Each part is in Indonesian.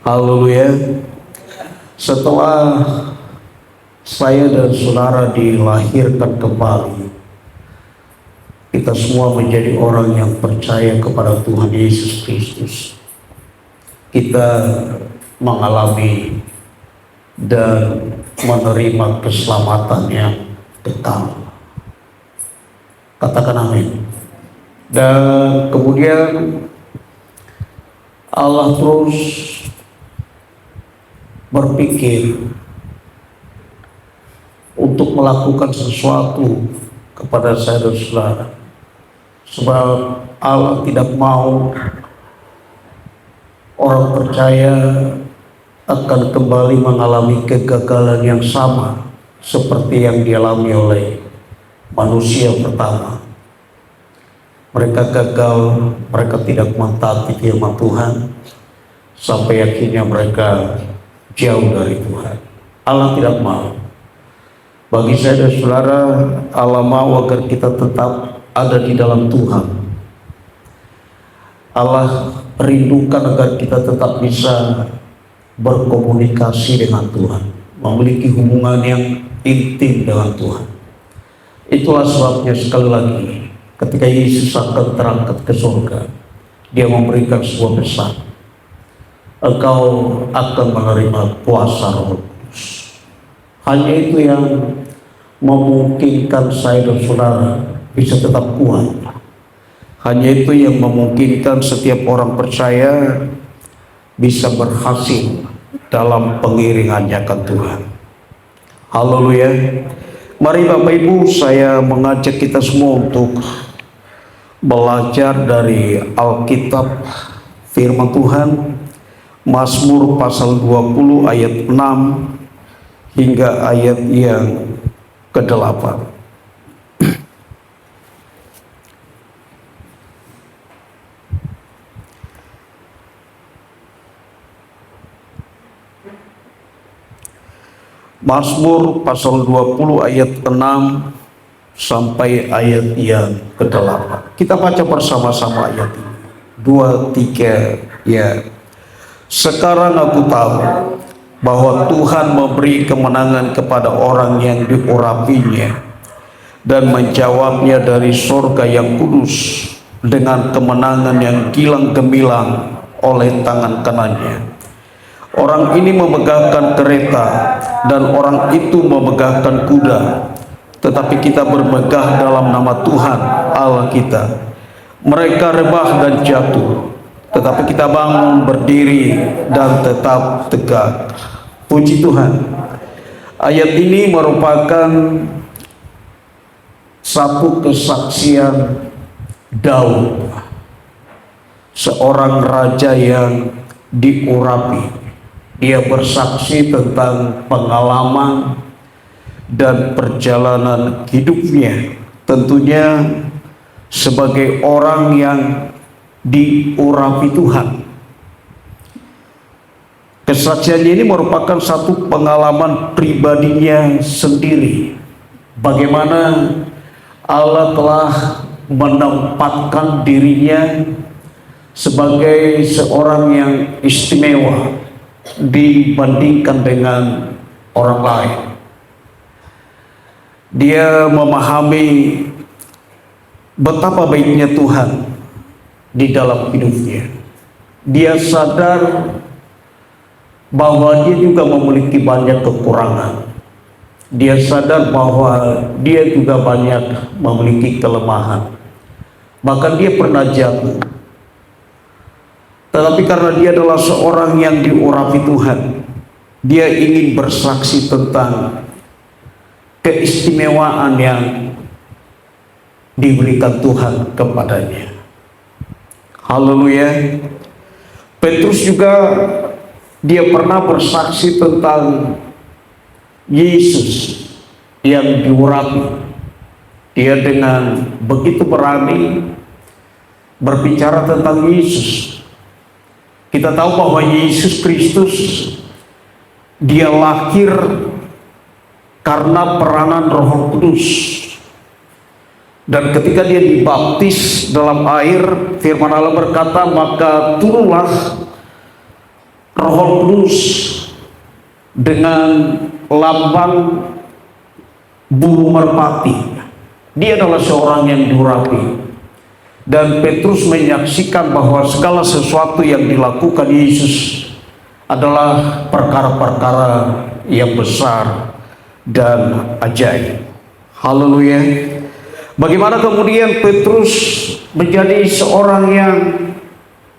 Haleluya. Setelah saya dan saudara dilahirkan kembali, kita semua menjadi orang yang percaya kepada Tuhan Yesus Kristus. Kita mengalami dan menerima keselamatan yang kekal. Katakan amin. Dan kemudian Allah terus berpikir untuk melakukan sesuatu kepada saya dan saudara, sebab Allah tidak mau orang percaya akan kembali mengalami kegagalan yang sama seperti yang dialami oleh manusia pertama. Mereka gagal, mereka tidak mentaati firman Tuhan, sampai akhirnya mereka jauh dari Tuhan. Allah tidak mau. Bagi saya dan saudara, Allah mau agar kita tetap ada di dalam Tuhan. Allah rindukan agar kita tetap bisa berkomunikasi dengan Tuhan, memiliki hubungan yang intim dengan Tuhan. Itulah sebabnya sekali lagi ketika Yesus akan terangkat ke surga, Dia memberikan sebuah pesan: engkau akan menerima kuasa Roh Kudus. Hanya itu yang memungkinkan saya dan saudara bisa tetap kuat. Hanya itu yang memungkinkan setiap orang percaya bisa berhasil dalam pengiringannya ke Tuhan. Haleluya. Mari Bapak Ibu, saya mengajak kita semua untuk belajar dari Alkitab firman Tuhan, Mazmur pasal 20 ayat 6 hingga ayat yang ke-8. Mazmur pasal 20 ayat 6 sampai ayat yang ke-8. Kita baca bersama-sama ayat ini. 2, 3, ya. Sekarang aku tahu bahwa Tuhan memberi kemenangan kepada orang yang diurapinya dan menjawabnya dari surga yang kudus dengan kemenangan yang gilang gemilang oleh tangan kanannya. Orang ini memegahkan kereta dan orang itu memegahkan kuda, tetapi kita bermegah dalam nama Tuhan Allah kita. Mereka rebah dan jatuh, tetapi kita bangun berdiri dan tetap tegak. Puji Tuhan. Ayat ini merupakan satu kesaksian Daud, seorang raja yang diurapi. Dia bersaksi tentang pengalaman dan perjalanan hidupnya, tentunya sebagai orang yang diurapi Tuhan. Kesaksiannya ini merupakan satu pengalaman pribadinya sendiri, bagaimana Allah telah menempatkan dirinya sebagai seorang yang istimewa dibandingkan dengan orang lain. Dia memahami betapa baiknya Tuhan di dalam hidupnya. Dia sadar bahwa dia juga memiliki banyak kekurangan. Dia sadar bahwa dia juga banyak memiliki kelemahan. Bahkan dia pernah jatuh. Tetapi karena dia adalah seorang yang diurapi Tuhan, dia ingin bersaksi tentang keistimewaan yang diberikan Tuhan kepadanya. Haleluya. Petrus juga dia pernah bersaksi tentang Yesus yang diurapi. Dia dengan begitu berani berbicara tentang Yesus. Kita tahu bahwa Yesus Kristus dia lahir karena peranan Roh Kudus. Dan ketika dia dibaptis dalam air, firman Allah berkata, maka turunlah Roh Kudus dengan lambang burung merpati. Dia adalah seorang yang diurapi. Dan Petrus menyaksikan bahwa segala sesuatu yang dilakukan Yesus adalah perkara-perkara yang besar dan ajaib. Haleluya. Bagaimana kemudian Petrus menjadi seorang yang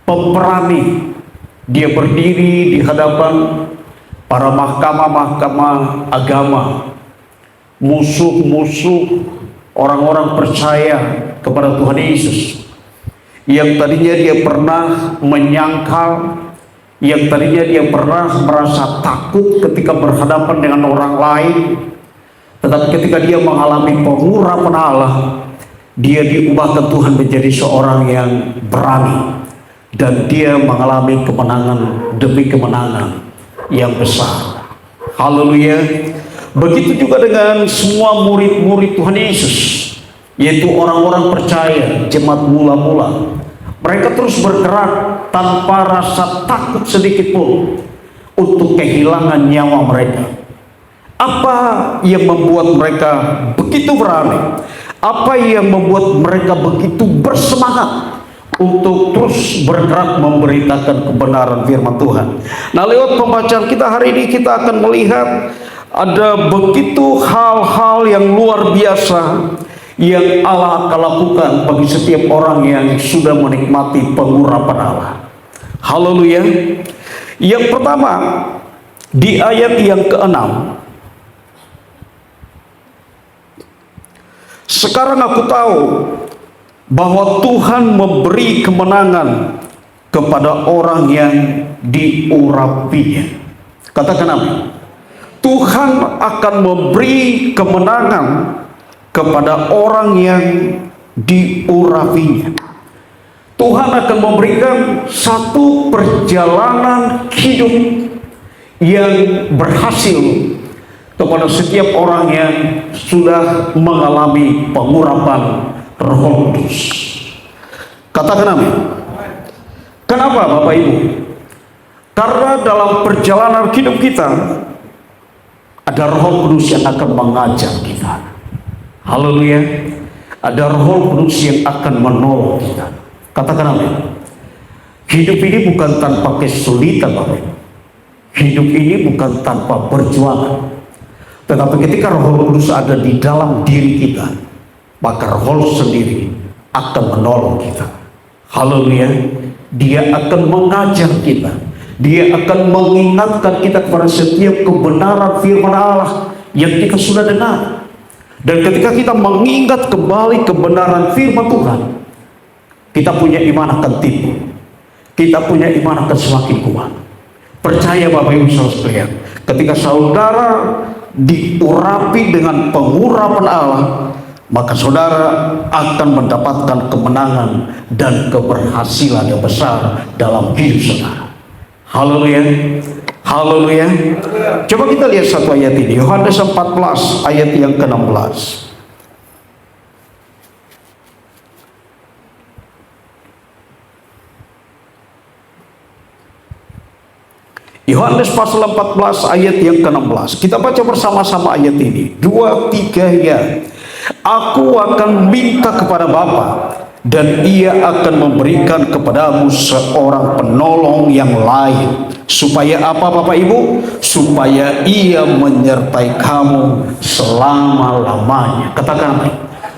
pemberani. Dia berdiri di hadapan para mahkamah-mahkamah agama, musuh-musuh orang-orang percaya kepada Tuhan Yesus, yang tadinya dia pernah menyangkal, yang tadinya dia pernah merasa takut ketika berhadapan dengan orang lain. Tetapi ketika dia mengalami pengurapan Allah, dia diubahkan Tuhan menjadi seorang yang berani, dan dia mengalami kemenangan demi kemenangan yang besar. Haleluya. Begitu juga dengan semua murid-murid Tuhan Yesus, yaitu orang-orang percaya, jemaat mula-mula. Mereka terus bergerak tanpa rasa takut sedikit pun untuk kehilangan nyawa mereka. Apa yang membuat mereka begitu berani? Apa yang membuat mereka begitu bersemangat untuk terus bergerak memberitakan kebenaran firman Tuhan? Nah, lewat pembacaan kita hari ini kita akan melihat ada begitu hal-hal yang luar biasa yang Allah akan lakukan bagi setiap orang yang sudah menikmati pengurapan Allah. Haleluya. Yang pertama, di ayat yang ke-6, sekarang aku tahu bahwa Tuhan memberi kemenangan kepada orang yang diurapinya. Katakan amin. Tuhan akan memberi kemenangan kepada orang yang diurapinya. Tuhan akan memberikan satu perjalanan hidup yang berhasil kepada setiap orang yang sudah mengalami pengurapan Roh Kudus. Katakan amin. Kenapa Bapak Ibu? Karena dalam perjalanan hidup kita ada Roh Kudus yang akan mengajar kita. Haleluya. Ada Roh Kudus yang akan menolong kita. Katakan amin. Hidup ini bukan tanpa kesulitan Bapak Ibu. Hidup ini bukan tanpa perjuangan. Tetapi ketika Roh Kudus ada di dalam diri kita, maka Roh sendiri akan menolong kita. Haleluya. Dia akan mengajar kita. Dia akan mengingatkan kita kepada setiap kebenaran firman Allah yang kita sudah dengar. Dan ketika kita mengingat kembali kebenaran firman Tuhan, kita punya iman akan timbul. Kita punya iman akan semakin kuat. Percaya Bapak Ibu saudara sekalian, ketika saudara diurapi dengan pengurapan Allah, maka saudara akan mendapatkan kemenangan dan keberhasilan yang besar dalam hidup saudara. Haleluya. Haleluya. Coba kita lihat satu ayat ini, Yohanes 14 ayat yang ke-16. Yohanes pasal 14 ayat yang ke-16. Kita baca bersama-sama ayat ini. 2, 3 ya. Aku akan minta kepada Bapa, dan Ia akan memberikan kepadamu seorang penolong yang lain. Supaya apa Bapak Ibu? Supaya Ia menyertai kamu selama-lamanya. Katakan amin.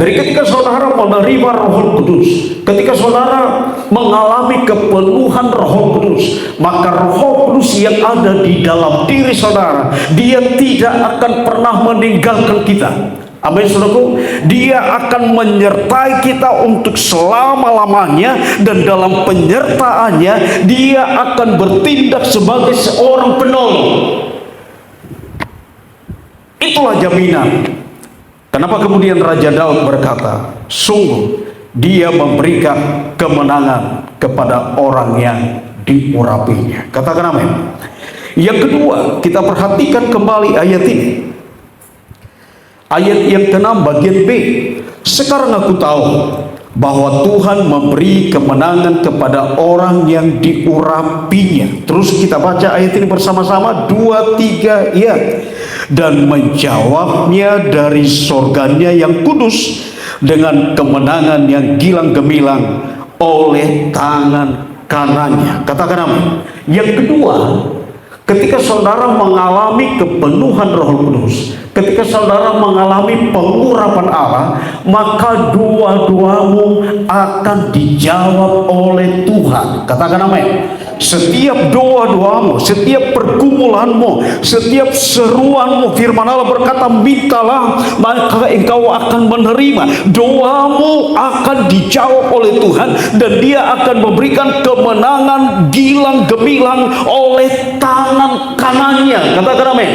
Dari ketika saudara menerima Roh Kudus, ketika saudara mengalami kepenuhan Roh Kudus, maka Roh Kudus yang ada di dalam diri saudara, Dia tidak akan pernah meninggalkan kita. Amin saudaraku. Dia akan menyertai kita untuk selama-lamanya, dan dalam penyertaannya Dia akan bertindak sebagai seorang penolong. Itulah jaminan. Kenapa kemudian Raja Daud berkata, sungguh Dia memberikan kemenangan kepada orang yang diurapinya. Katakan amin. Yang kedua, kita perhatikan kembali ayat ini. Ayat yang ke-6 bagian B. Sekarang aku tahu bahwa Tuhan memberi kemenangan kepada orang yang diurapinya. Terus kita baca ayat ini bersama-sama, 2, 3, ya. Dan menjawabnya dari sorganya yang kudus dengan kemenangan yang gilang gemilang oleh tangan kanannya. Katakan amin. Yang kedua, ketika saudara mengalami kepenuhan Roh Kudus, ketika saudara mengalami pengurapan Allah, maka doa-doamu akan dijawab oleh Tuhan. Katakan amin. Setiap doa-doamu, setiap pergumulanmu, setiap seruanmu, firman Allah berkata, mintalah maka engkau akan menerima. Doamu akan dijawab oleh Tuhan, dan Dia akan memberikan kemenangan gilang gemilang oleh tangan kanannya. Katakan amin.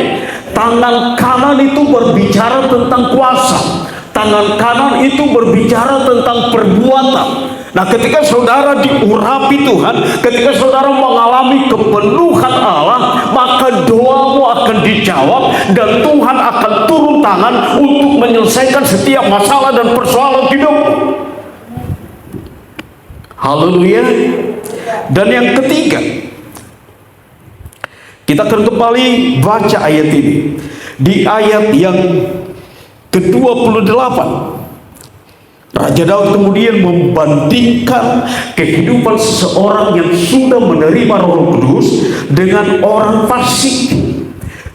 Tangan kanan itu berbicara tentang kuasa. Tangan kanan itu berbicara tentang perbuatan. Nah, ketika saudara diurapi Tuhan, ketika saudara mengalami kepenuhan Allah, maka doamu akan dijawab dan Tuhan akan turun tangan untuk menyelesaikan setiap masalah dan persoalan hidupmu. Haleluya. Dan yang ketiga, kita akan kembali baca ayat ini. Di ayat yang ke-28, Raja Daud kemudian membandingkan kehidupan seseorang yang sudah menerima Roh Kudus dengan orang fasik.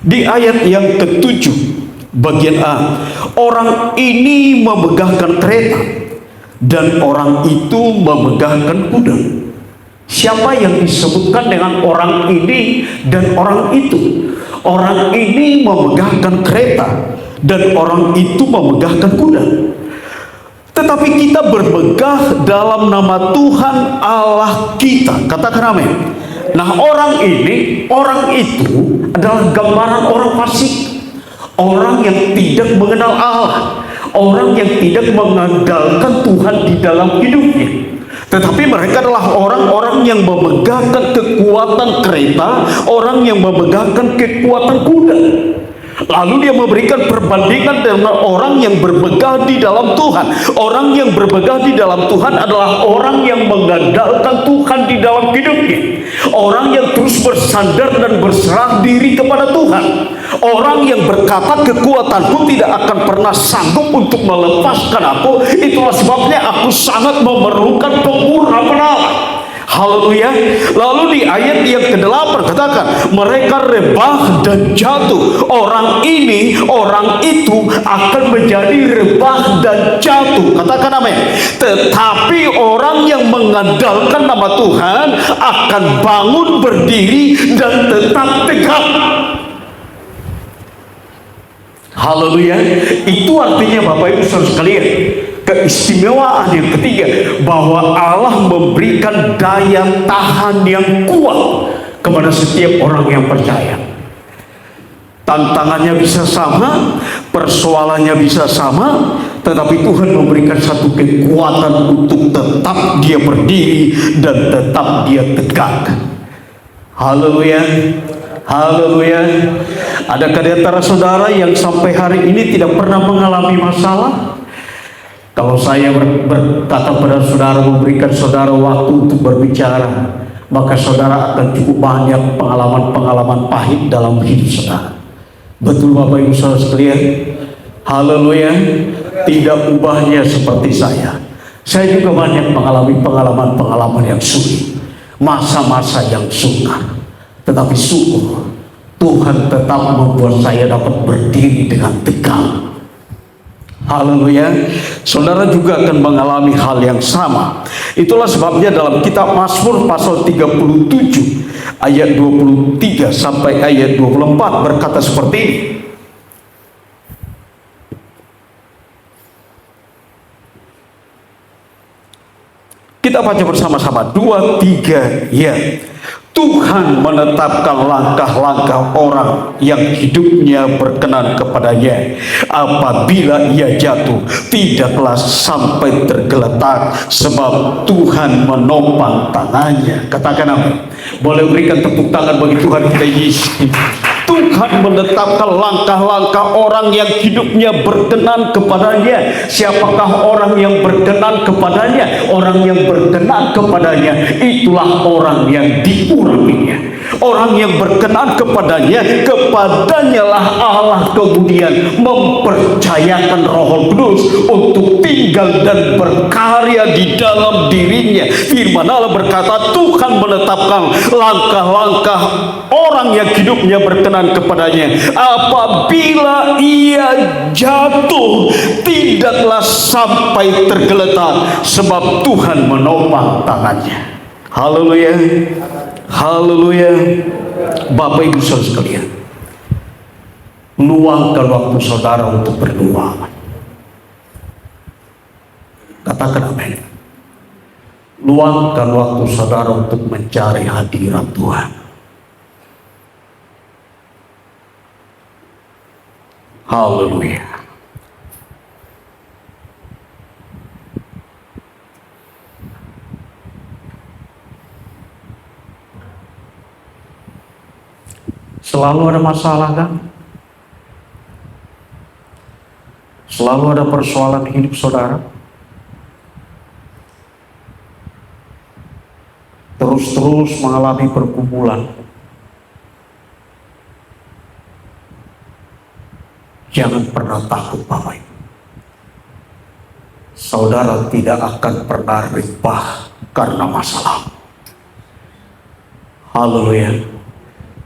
Di ayat yang ke-7 bagian A, orang ini memegahkan kereta dan orang itu memegahkan kuda. Siapa yang disebutkan dengan orang ini dan orang itu? Orang ini memegahkan kereta dan orang itu memegahkan kuda. Tetapi kita bermegah dalam nama Tuhan Allah kita. Katakan amin. Nah, orang ini, orang itu adalah gambaran orang fasik, orang yang tidak mengenal Allah, orang yang tidak mengandalkan Tuhan di dalam hidupnya. Tetapi mereka adalah orang-orang yang memegahkan kekuatan kereta, orang yang memegahkan kekuatan kuda. Lalu dia memberikan perbandingan dengan orang yang bermegah di dalam Tuhan. Orang yang bermegah di dalam Tuhan adalah orang yang mengandalkan Tuhan di dalam hidupnya. Orang yang terus bersandar dan berserah diri kepada Tuhan. Orang yang berkata, kekuatanku tidak akan pernah sanggup untuk melepaskan aku. Itulah sebabnya aku sangat memerlukan pengurapan Allah. Haleluya. Lalu di ayat yang ke-8 katakan, mereka rebah dan jatuh. Orang ini, orang itu akan menjadi rebah dan jatuh. Katakan amin. Tetapi orang yang mengandalkan nama Tuhan akan bangun berdiri dan tetap tegak. Haleluya. Itu artinya Bapak Ibu Saudara sekalian, keistimewaan yang ketiga, bahwa Allah memberikan daya tahan yang kuat kepada setiap orang yang percaya. Tantangannya bisa sama, persoalannya bisa sama, tetapi Tuhan memberikan satu kekuatan untuk tetap dia berdiri dan tetap dia tegak. Haleluya. Haleluya. Adakah di antara saudara yang sampai hari ini tidak pernah mengalami masalah? Kalau saya berkata pada saudara, memberikan saudara waktu untuk berbicara, maka saudara akan cukup banyak pengalaman-pengalaman pahit dalam hidup saudara. Betul Bapak Ibu Saudara sekalian? Haleluya. Tidak ubahnya seperti saya. Saya juga banyak mengalami pengalaman-pengalaman yang sulit, masa-masa yang sukar. Tetapi syukur, Tuhan tetap membuat saya dapat berdiri dengan tegak. Haleluya. Saudara juga akan mengalami hal yang sama. Itulah sebabnya dalam kitab Mazmur pasal 37 ayat 23 sampai ayat 24 berkata seperti ini. Kita baca bersama-sama, 2, 3, ya. Tuhan menetapkan langkah-langkah orang yang hidupnya berkenan kepadanya. Apabila ia jatuh, tidaklah sampai tergeletak, sebab Tuhan menopang tangannya. Katakan amin. Boleh berikan tepuk tangan bagi Tuhan kita Yesus. Tuhan menetapkan langkah-langkah orang yang hidupnya berkenan kepadanya. Siapakah orang yang berkenan kepadanya? Orang yang berkenan kepadanya itulah orang yang diurapinya. Orang yang berkenan kepadanya lah Allah kemudian mempercayakan Roh Kudus untuk tinggal dan berkarya di dalam dirinya. Firman Allah berkata, Tuhan menetapkan langkah-langkah orang yang hidupnya berkenan kepadanya. Apabila ia jatuh, tidaklah sampai tergeletak, sebab Tuhan menopang tangannya. Haleluya, haleluya. Bapak Ibu Saudara sekalian, luangkan waktu saudara untuk berdoa. Katakan amin. Luangkan waktu saudara untuk mencari hadirat Tuhan. Haleluya. Selalu ada masalah kan? Selalu ada persoalan hidup saudara. Terus-terus mengalami pergumulan. Jangan pernah takut Bapak Ibu. Saudara tidak akan pernah ribah karena masalah. Haleluya.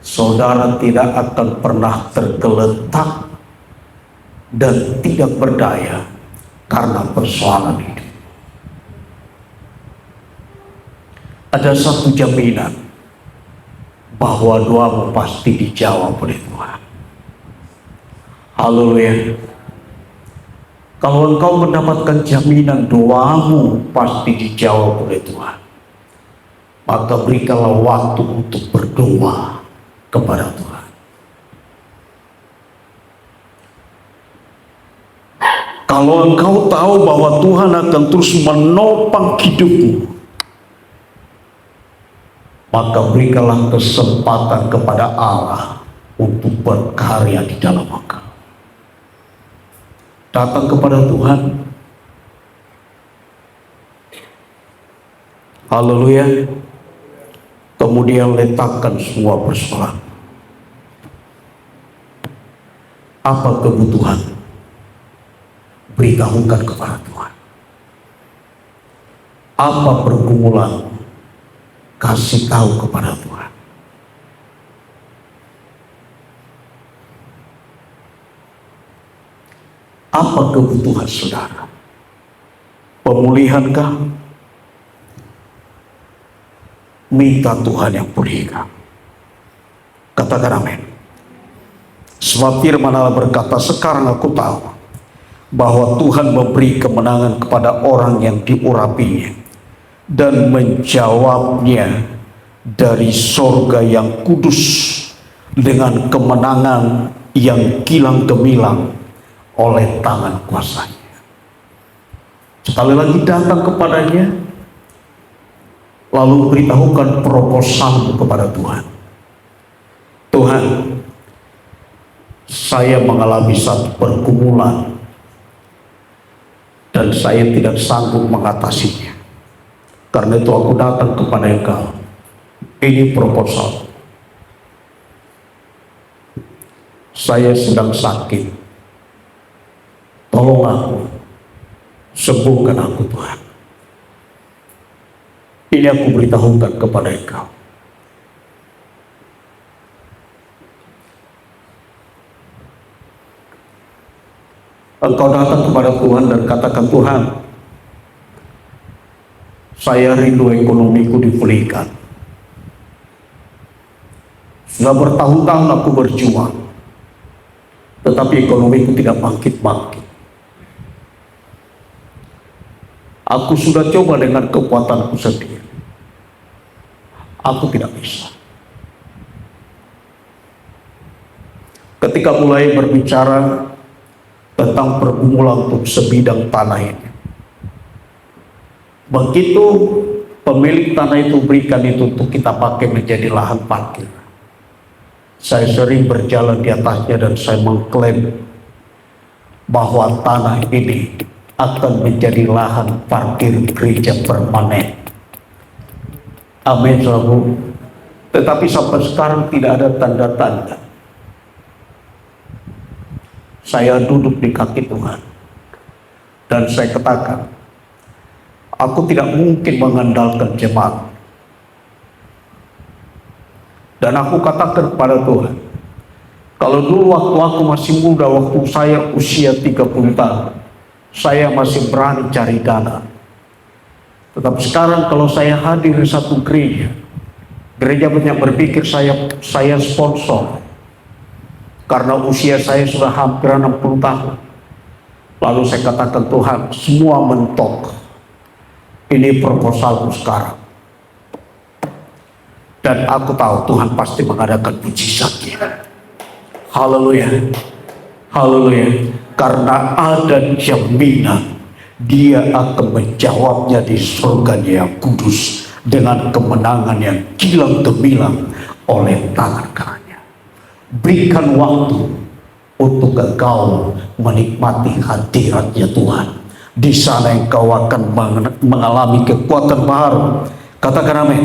Saudara tidak akan pernah tergeletak dan tidak berdaya karena persoalan hidup. Ada satu jaminan bahwa doamu pasti dijawab oleh Tuhan. Haleluya. Kalau engkau mendapatkan jaminan doamu pasti dijawab oleh Tuhan, maka berikanlah waktu untuk berdoa kepada Tuhan. Kalau engkau tahu bahwa Tuhan akan terus menopang hidupmu, maka berikanlah kesempatan kepada Allah untuk berkarya di dalam engkau. Datang kepada Tuhan. Haleluya. Kemudian letakkan semua persoalan. Apa kebutuhan? Beritahukan kepada Tuhan. Apa pergumulan? Kasih tahu kepada Tuhan. Apa kebutuhan saudara? Pemulihankah? Minta Tuhan yang pulihkan. Katakan amin. Sebab firman Allah berkata, sekarang aku tahu bahwa Tuhan memberi kemenangan kepada orang yang diurapinya dan menjawabnya dari sorga yang kudus dengan kemenangan yang kilang gemilang oleh tangan kuasanya. Sekali lagi datang kepadanya, lalu beritahukan proposalmu kepada Tuhan. Tuhan, saya mengalami satu pergumulan dan saya tidak sanggup mengatasinya. Karena itu aku datang kepada Engkau. Ini proposal. Saya sedang sakit. Tolong aku. Sembuhkan aku Tuhan. Ini aku beritahukan kepada Engkau. Engkau datang kepada Tuhan dan katakan, Tuhan, saya rindu ekonomiku dipulihkan. Sudah bertahun-tahun aku berjuang, tetapi ekonomiku tidak bangkit-bangkit. Aku sudah coba dengan kekuatanku sendiri. Aku tidak bisa. Ketika mulai berbicara tentang pergumulan untuk sebidang tanah ini, begitu pemilik tanah itu berikan itu untuk kita pakai menjadi lahan parkir, Saya sering berjalan di atasnya dan saya mengklaim bahwa tanah ini akan menjadi lahan parkir gereja permanen. Amin, saudara. Tetapi sampai sekarang tidak ada tanda-tanda. Saya duduk di kaki Tuhan dan saya katakan, aku tidak mungkin mengandalkan jemaat. Dan aku katakan kepada Tuhan, kalau dulu waktu aku masih muda, waktu saya usia 30 tahun, saya masih berani cari dana. Tetapi sekarang kalau saya hadir di satu gereja, gereja banyak berpikir saya sponsor. Karena usia saya sudah hampir 60 tahun. Lalu saya katakan, Tuhan, semua mentok. Ini proposalku sekarang. Dan aku tahu Tuhan pasti mengadakan mujizatnya. Haleluya. Haleluya. Karena ada jaminan Dia akan menjawabnya di surganya yang kudus dengan kemenangan yang kilang gemilang oleh tangan kanannya. Berikan waktu untuk engkau menikmati hadiratnya Tuhan. Di sana engkau akan mengalami kekuatan baru. Katakan amin.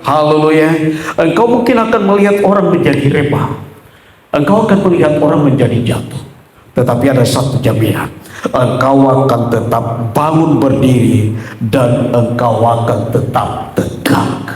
Haleluya. Engkau mungkin akan melihat orang menjadi rebah. Engkau akan melihat orang menjadi jatuh. Tetapi ada satu jaminan. Engkau akan tetap bangun berdiri dan engkau akan tetap tegak.